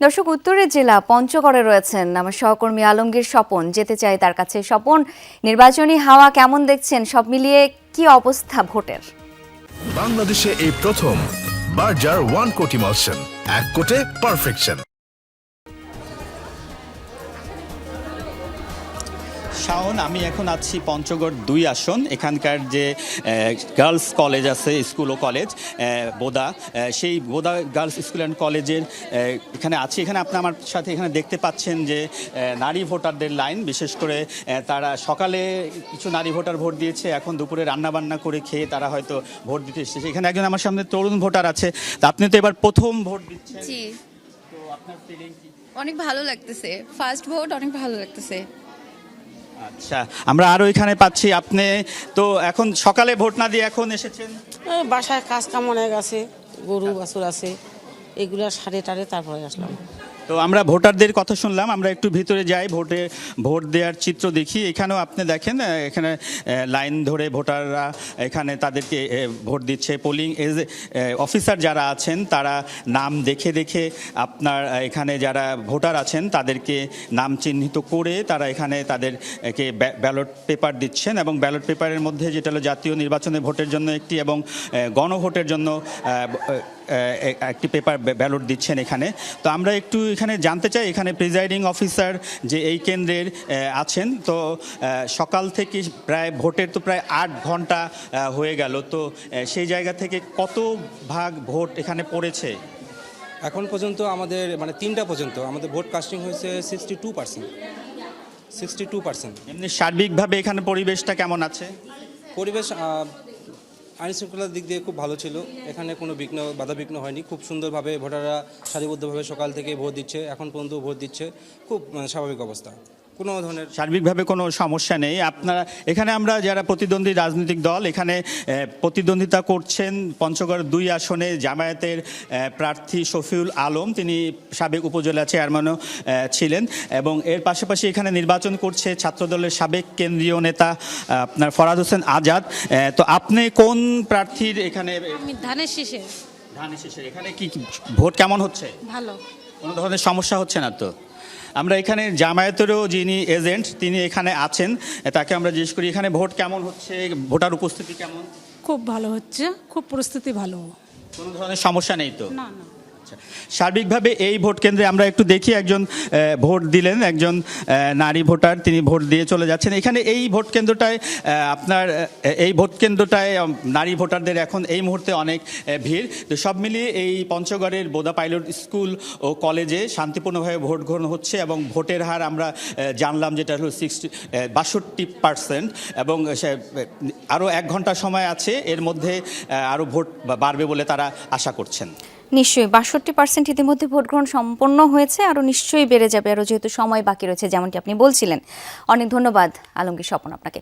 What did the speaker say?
দর্শক, উত্তরের জেলা পঞ্চগড়ে রয়েছেন আমার সহকর্মী আলমগীর স্বপন। যেতে চাই তার কাছে। স্বপন, নির্বাচনী হাওয়া কেমন দেখছেন? সব মিলিয়ে কি অবস্থা ভোটের? বাংলাদেশে এই প্রথম বার্জার 1 কোটি মলসন, 1 কোটে পারফেকশন। শাওন, আমি এখন আছি পঞ্চগড় 2 আসন। এখানকার যে গার্লস কলেজ আছে, স্কুল ও কলেজ বোদা, সেই বোদা গার্লস স্কুল অ্যান্ড কলেজের এখানে আছি। এখানে আপনি আমার সাথে এখানে দেখতে পাচ্ছেন যে নারী ভোটারদের লাইন। বিশেষ করে তারা সকালে কিছু নারী ভোটার ভোট দিয়েছে, এখন দুপুরে রান্নাবান্না করে খেয়ে তারা হয়তো ভোট দিতে এসেছে। এখানে একজন আমার সামনে তরুণ ভোটার আছে। তা আপনি তো এবার প্রথম ভোট দিচ্ছেন। জি, তো আপনার ফিলিং কি? অনেক ভালো লাগতেছে। ফার্স্ট ভোট অনেক ভালো লাগতেছে। আচ্ছা, আমরা আরো এখানে পাচ্ছি। আপনি তো এখন সকালে ভোট না দিয়ে এখন এসেছেন? বাসায় কাজ কাম অনেক আছে, গরু বাছুর আছে, এগুলা সারে টারে তারপরে আসলাম। তো আমরা ভোটারদের কথা শুনলাম, আমরা একটু ভিতরে যাই, ভোট দেওয়ার চিত্র দেখি। এখানেও আপনি দেখেন, এখানে লাইন ধরে ভোটাররা এখানে তাদেরকে ভোট দিচ্ছে। পোলিং অফিসার যারা আছেন তারা নাম দেখে দেখে আপনার এখানে যারা ভোটার আছেন তাদেরকে নাম চিহ্নিত করে তারা এখানে তাদেরকে ব্যালট পেপার দিচ্ছেন। এবং ব্যালট পেপারের মধ্যে যেটা হলো জাতীয় নির্বাচনে ভোটের জন্য একটি এবং গণভোটের জন্য একটি পেপার ব্যালট দিচ্ছেন এখানে। তো আমরা একটু এখানে জানতে চাই, এখানে প্রিজাইডিং অফিসার যে এই কেন্দ্রের আছেন, তো সকাল থেকে প্রায় ভোটের তো প্রায় 8 ঘন্টা হয়ে গেল। তো সেই জায়গা থেকে কত ভাগ ভোট এখানে পড়েছে? এখন পর্যন্ত আমাদের মানে 3টা পর্যন্ত আমাদের ভোট কাস্টিং হয়েছে 62%। এমনি সার্বিকভাবে এখানে পরিবেশটা কেমন আছে? পরিবেশ আইন শৃঙ্খলার দিক দিয়ে খুব ভালো ছিল। এখানে কোনো বাধাবিঘ্ন হয়নি। খুব সুন্দরভাবে ভোটাররা সারিবদ্ধভাবে সকাল থেকে ভোট দিচ্ছে, এখন পর্যন্ত ভোট দিচ্ছে। খুব স্বাভাবিক অবস্থা, কোনো ধরনের সার্বিকভাবে কোনো সমস্যা নেই। আপনারা এখানে আমরা যারা প্রতিদ্বন্দ্বী রাজনৈতিক দল এখানে প্রতিদ্বন্দ্বিতা করছেন পঞ্চগড় 2 আসনে জামায়াতের প্রার্থী শফিউল আলম, তিনি সাবেক উপজেলা চেয়ারম্যানও ছিলেন। এবং এর পাশাপাশি এখানে নির্বাচন করছে ছাত্রদলের সাবেক কেন্দ্রীয় নেতা আপনার ফরাদ হোসেন আজাদ। তো আপনি কোন প্রার্থীর এখানে? আমি ধানের শীষে। ধানের শীষের। এখানে কি ভোট কেমন হচ্ছে? ভালো। কোনো ধরনের সমস্যা হচ্ছে না তো? আমরা এখানে জামায়াতেরও যিনি এজেন্ট তিনি এখানে আছেন, তাকে আমরা জিজ্ঞেস করি এখানে ভোট কেমন হচ্ছে, ভোটার উপস্থিতি কেমন? খুব ভালো হচ্ছে, খুব পরিস্থিতি ভালো। কোনো ধরনের সমস্যা নেই তো? না না। সার্বিকভাবে এই ভোট কেন্দ্রে আমরা একটু দেখি, একজন ভোট দিলেন, একজন নারী ভোটার, তিনি ভোট দিয়ে চলে যাচ্ছেন। এখানে এই ভোট কেন্দ্রটায় আপনার এই ভোট কেন্দ্রটায় নারী ভোটারদের এখন এই মুহূর্তে অনেক ভিড়। তো সব মিলিয়ে এই পঞ্চগড়ের বোদা পাইলট স্কুল ও কলেজে শান্তিপূর্ণভাবে ভোট গ্রহণ হচ্ছে এবং ভোটের হার আমরা জানলাম যেটা হলো 62%। এবং আরও 1 ঘন্টা সময় আছে, এর মধ্যে আরও ভোট বাড়বে বলে তারা আশা করছেন। নিশ্চয়ই 62% ইতিমধ্যে ভোট গ্রহণ সম্পন্ন হয়েছে, আরও নিশ্চয়ই বেড়ে যাবে, আরও যেহেতু সময় বাকি রয়েছে যেমনটি আপনি বলছিলেন। অনেক ধন্যবাদ আলমগীর স্বপন আপনাকে।